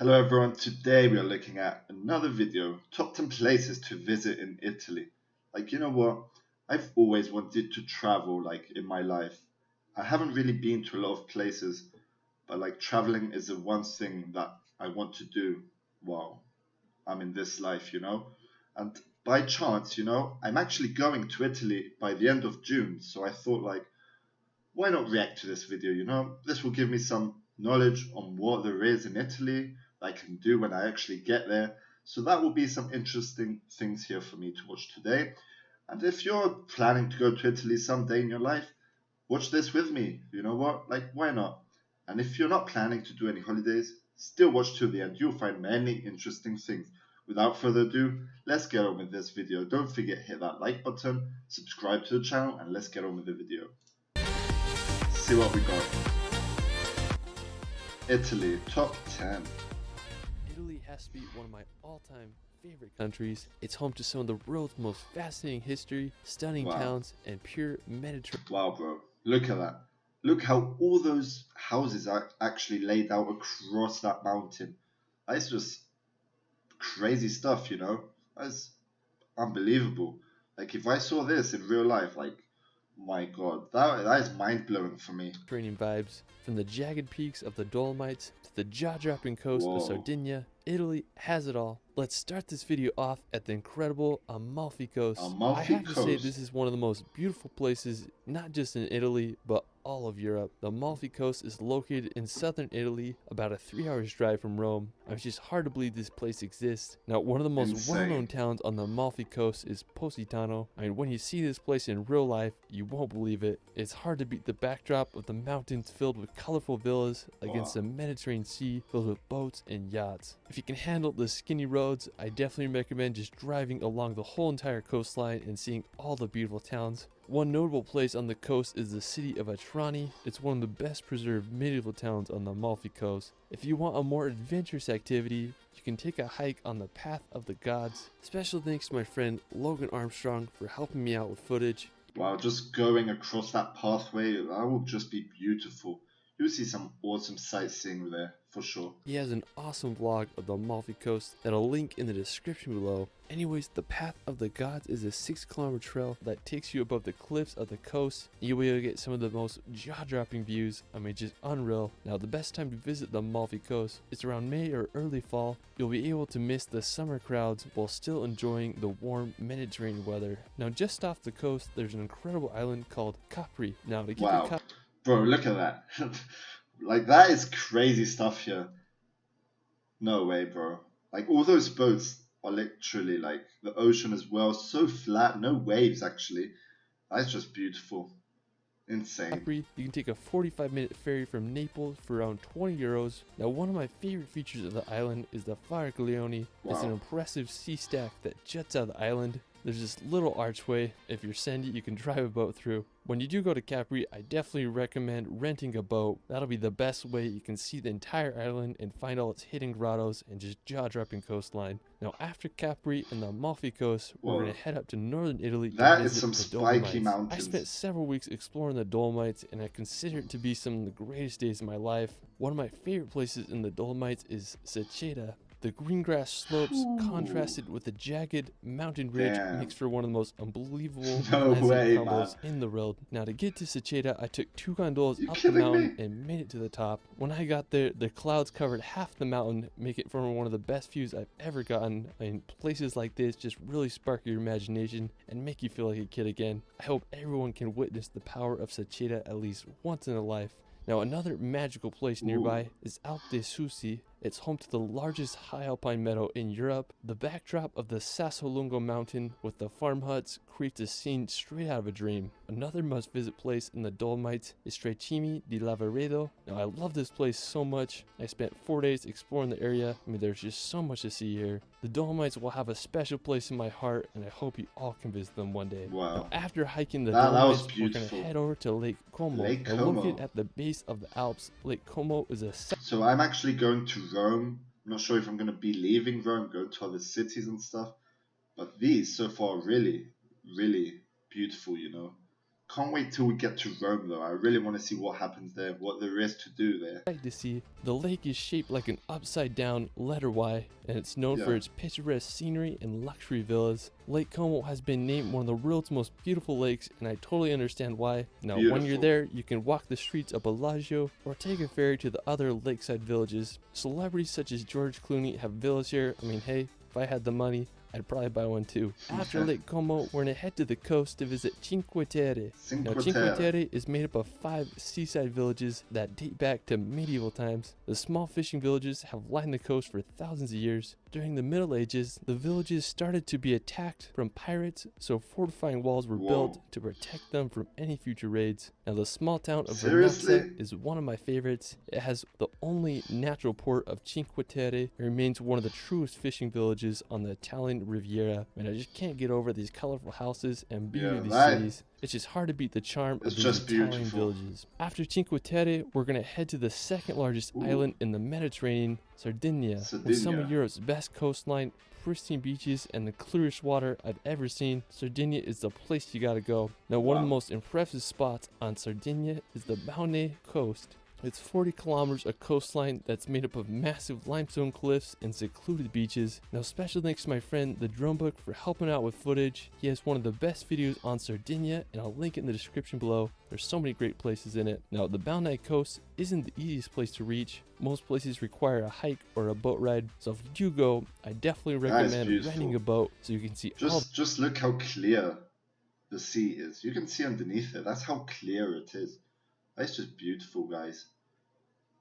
Hello everyone, today we are looking at another video, top 10 places to visit in Italy. You know what, I've always wanted to travel in my life. I haven't really been to a lot of places, but traveling is the one thing that I want to do while I'm in this life, And by chance, I'm actually going to Italy by the end of June, so I thought why not react to this video, This will give me some knowledge on what there is in Italy that I can do when I actually get there. So that will be some interesting things here for me to watch today. And if you're planning to go to Italy someday in your life, watch this with me. You know what? Why not? And if you're not planning to do any holidays, still watch till the end. You'll find many interesting things. Without further ado, let's get on with this video. Don't forget hit that like button, subscribe to the channel, and let's get on with the video. See what we got. Italy, top 10. Italy has to be one of my all-time favorite countries. It's home to some of the world's most fascinating history, stunning towns, and pure Mediterranean. Wow, bro. Look at that. Look how all those houses are actually laid out across that mountain. That's just crazy stuff, That's unbelievable. If I saw this in real life, my God, that is mind-blowing for me. Vibes, from the jagged peaks of the Dolomites to the jaw-dropping coast of Sardinia, Italy has it all. Let's start this video off at the incredible Amalfi Coast. I have to say this is one of the most beautiful places, not just in Italy, but all of Europe. The Amalfi Coast is located in southern Italy, about a 3-hour drive from Rome. It's just hard to believe this place exists. Now, one of the most well-known towns on the Amalfi Coast is Positano. When you see this place in real life, you won't believe it. It's hard to beat the backdrop of the mountains filled with colorful villas against the Mediterranean Sea filled with boats and yachts. If you can handle the skinny roads, I definitely recommend just driving along the whole entire coastline and seeing all the beautiful towns. One notable place on the coast is the city of Trani. It's one of the best preserved medieval towns on the Amalfi Coast. If you want a more adventurous activity, you can take a hike on the Path of the Gods. Special thanks to my friend Logan Armstrong for helping me out with footage. Wow, just going across that pathway, that will just be beautiful. You'll see some awesome sightseeing there, for sure. He has an awesome vlog of the Amalfi Coast that I'll link in the description below. Anyways, the Path of the Gods is a 6-kilometer trail that takes you above the cliffs of the coast. You'll be able to get some of the most jaw-dropping views. Just unreal. Now, the best time to visit the Amalfi Coast is around May or early fall. You'll be able to miss the summer crowds while still enjoying the warm Mediterranean weather. Now, just off the coast, there's an incredible island called Capri. Now, to get to Bro, look at that. That is crazy stuff here. No way, bro. All those boats are literally the ocean as well. So flat, no waves actually. That's just beautiful. Insane. Capri, you can take a 45-minute ferry from Naples for around 20 euros. Now, one of my favorite features of the island is the Faraglioni. It's an impressive sea stack that juts out of the island. There's this little archway. If you're sandy, you can drive a boat through. When you do go to Capri, I definitely recommend renting a boat. That'll be the best way you can see the entire island and find all its hidden grottos and just jaw-dropping coastline. Now, after Capri and the Amalfi Coast, we're going to head up to northern Italy to visit some the spiky Dolomites. mountains. I spent several weeks exploring the Dolomites, and I consider it to be some of the greatest days of my life. One of my favorite places in the Dolomites is Ceceta. The green grass slopes contrasted with the jagged mountain ridge makes for one of the most unbelievable combos in the world. Now, to get to Ceceta, I took 2 gondolas up the mountain and made it to the top. When I got there, the clouds covered half the mountain, making it for one of the best views I've ever gotten. Places like this just really spark your imagination and make you feel like a kid again. I hope everyone can witness the power of Ceceta at least once in a life. Now, another magical place nearby is Alpe Susi. It's home to the largest high alpine meadow in Europe. The backdrop of the Sassolungo mountain with the farm huts creates a scene straight out of a dream. Another must-visit place in the Dolomites is Trecimi di Lavaredo. Now, I love this place so much. I spent 4 days exploring the area. There's just so much to see here. The Dolomites will have a special place in my heart, and I hope you all can visit them one day. Wow. Now, after hiking the Dolomites, we're going to head over to Lake Como. Located at the base of the Alps, Lake Como is a... So I'm actually going to Rome. I'm not sure if I'm going to be leaving Rome, going to other cities and stuff. But these so far are really, really beautiful, Can't wait till we get to Rome though. I really want to see what happens there, what there is to do there. To see, the lake is shaped like an upside down letter Y, and it's known for its picturesque scenery and luxury villas. Lake Como has been named one of the world's most beautiful lakes, and I totally understand why. Now, when you're there, you can walk the streets of Bellagio or take a ferry to the other lakeside villages. Celebrities such as George Clooney have villas here. I mean, hey, if I had the money, I'd probably buy one too. After Lake Como, we're gonna head to the coast to visit Cinque Terre. Now, Cinque Terre is made up of 5 seaside villages that date back to medieval times. The small fishing villages have lined the coast for thousands of years. During the Middle Ages, the villages started to be attacked from pirates, so fortifying walls were built to protect them from any future raids. Now, the small town of Florence is one of my favorites. It has the only natural port of Cinque Terre and remains one of the truest fishing villages on the Italian Riviera. And I just can't get over these colorful houses and beauty of these cities. It's just hard to beat the charm of these Italian villages. After Cinque Terre, we're going to head to the second largest island in the Mediterranean, Sardinia. With some of Europe's best coastline, pristine beaches, and the clearest water I've ever seen, Sardinia is the place you gotta go. Now, one of the most impressive spots on Sardinia is the Amalfi Coast. It's 40 kilometers of coastline that's made up of massive limestone cliffs and secluded beaches. Now, special thanks to my friend the Drone Book for helping out with footage. He has one of the best videos on Sardinia, and I'll link it in the description below. There's so many great places in it. Now, the Amalfi Coast isn't the easiest place to reach. Most places require a hike or a boat ride, so if you do go, I definitely recommend renting a boat so you can see just look how clear the sea is. You can see underneath it. That's how clear it is. That's just beautiful, guys.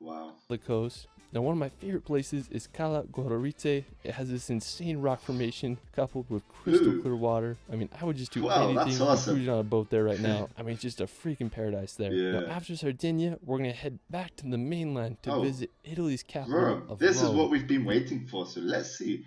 Wow. The coast. Now, one of my favorite places is Cala Gororite. It has this insane rock formation coupled with crystal clear water. I mean, I would just do anything cruising on a boat there right now. I mean, it's just a freaking paradise there. Now, after Sardinia, we're going to head back to the mainland to visit Italy's capital of This Rome. is what we've been waiting for, so let's see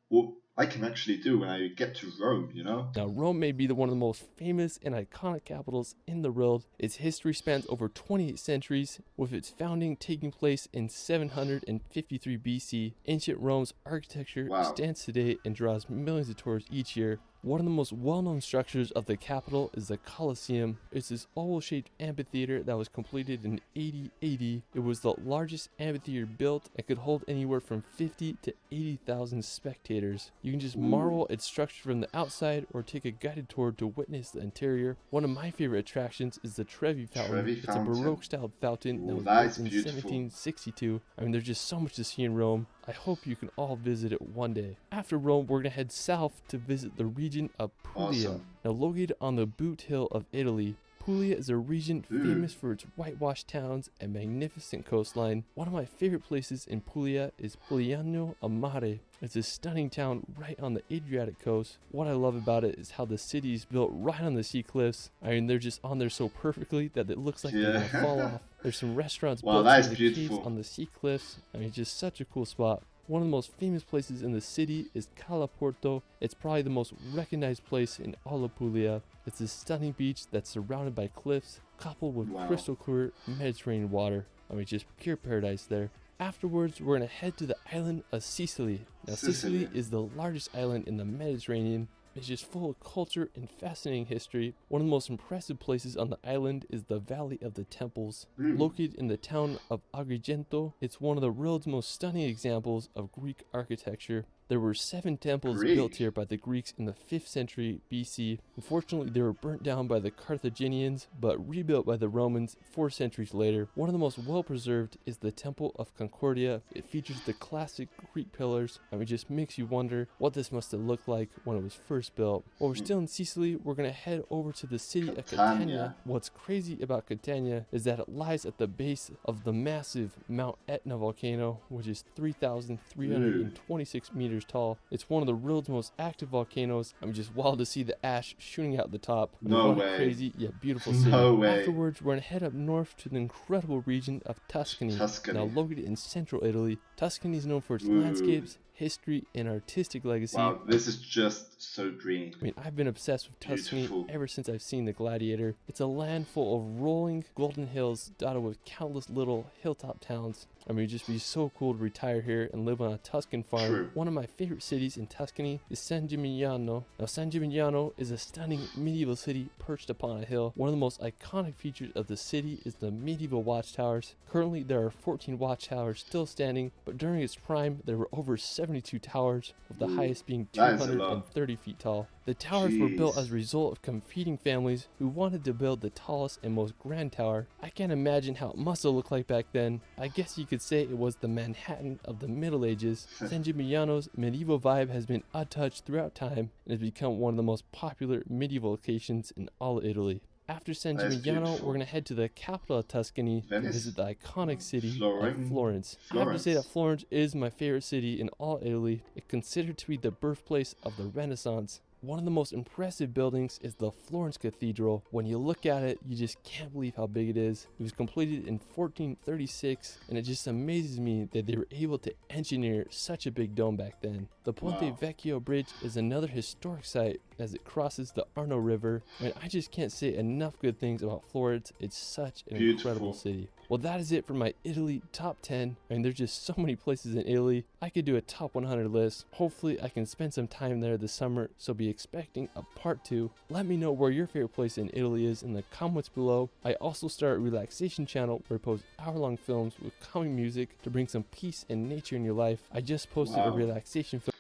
what I can actually do when I get to Rome, you know? Now, Rome may be one of the most famous and iconic capitals in the world. Its history spans over 28 centuries, with its founding taking place in 753 BC. Ancient Rome's architecture stands today and draws millions of tourists each year. One of the most well-known structures of the capital is the Colosseum. It's this oval-shaped amphitheater that was completed in 80 AD. It was the largest amphitheater built and could hold anywhere from 50 to 80,000 spectators. You can just marvel at its structure from the outside or take a guided tour to witness the interior. One of my favorite attractions is the Trevi Fountain. It's a Baroque-styled fountain that was built in 1762. I mean, there's just so much to see in Rome. I hope you can all visit it one day. After Rome, we're going to head south to visit the region of Puglia. Now, located on the boot hill of Italy, Puglia is a region famous for its whitewashed towns and magnificent coastline. One of my favorite places in Puglia is Pugliano a Mare. It's a stunning town right on the Adriatic coast. What I love about it is how the city is built right on the sea cliffs. I mean, they're just on there so perfectly that it looks like they're going to fall off. There's some restaurants built in the caves on the sea cliffs. I mean, just such a cool spot. One of the most famous places in the city is Cala Porto. It's probably the most recognized place in all of Puglia. It's a stunning beach that's surrounded by cliffs, coupled with crystal clear Mediterranean water. I mean, just pure paradise there. Afterwards, we're going to head to the island of Sicily. Now, Sicily is the largest island in the Mediterranean. It's just full of culture and fascinating history. One of the most impressive places on the island is the Valley of the Temples. Located in the town of Agrigento, it's one of the world's most stunning examples of Greek architecture. There were 7 temples built here by the Greeks in the 5th century BC. Unfortunately, they were burnt down by the Carthaginians, but rebuilt by the Romans 4 centuries later. One of the most well-preserved is the Temple of Concordia. It features the classic Greek pillars, and it just makes you wonder what this must have looked like when it was first built. While we're still in Sicily, we're going to head over to the city of Catania. What's crazy about Catania is that it lies at the base of the massive Mount Etna volcano, which is 3,326 meters tall. It's one of the world's most active volcanoes. I'm just wild to see the ash shooting out the top. No way. Crazy yet beautiful city. No way. Afterwards, we're going to head up north to the incredible region of Tuscany. Now located in central Italy, Tuscany is known for its landscapes, history, and artistic legacy. Wow, this is just so green. I mean, I've been obsessed with Tuscany Beautiful. ever since I've seen The Gladiator. It's a land full of rolling golden hills dotted with countless little hilltop towns. I mean, it'd just be so cool to retire here and live on a Tuscan farm. True. One of my favorite cities in Tuscany is San Gimignano. Now, San Gimignano is a stunning medieval city perched upon a hill. One of the most iconic features of the city is the medieval watchtowers. Currently, there are 14 watchtowers still standing, but during its prime, there were over 72 towers, with the highest being that is a lot. 230 feet tall. The towers were built as a result of competing families who wanted to build the tallest and most grand tower. I can't imagine how it must have looked like back then. I guess you could say it was the Manhattan of the Middle Ages. San Gimignano's medieval vibe has been untouched throughout time and has become one of the most popular medieval locations in all of Italy. After San That is Gimignano, beautiful. we're going to head to the capital of Tuscany to Venice? visit the iconic city of Florence? Florence. I have to say that Florence is my favorite city in all Italy. It's considered to be the birthplace of the Renaissance. One of the most impressive buildings is the Florence Cathedral. When you look at it, you just can't believe how big it is. It was completed in 1436, and it just amazes me that they were able to engineer such a big dome back then. The Ponte Vecchio Bridge is another historic site as it crosses the Arno River. I mean, I just can't say enough good things about Florence. It's such an incredible city. Well, that is it for my Italy top 10. I mean, there's just so many places in Italy. I could do a top 100 list. Hopefully, I can spend some time there this summer, so be expecting a part 2. Let me know where your favorite place in Italy is in the comments below. I also start a relaxation channel where I post hour-long films with calming music to bring some peace and nature in your life. I just posted a relaxation film.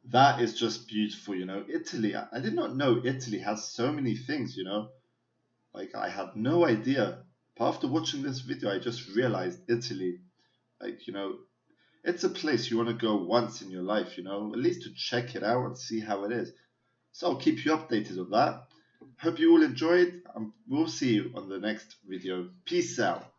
That is just beautiful, Italy, I did not know Italy has so many things, Like, I had no idea. But after watching this video, I just realized Italy, like, it's a place you want to go once in your life, at least to check it out and see how it is. So I'll keep you updated on that. Hope you all enjoyed. We'll see you on the next video. Peace out.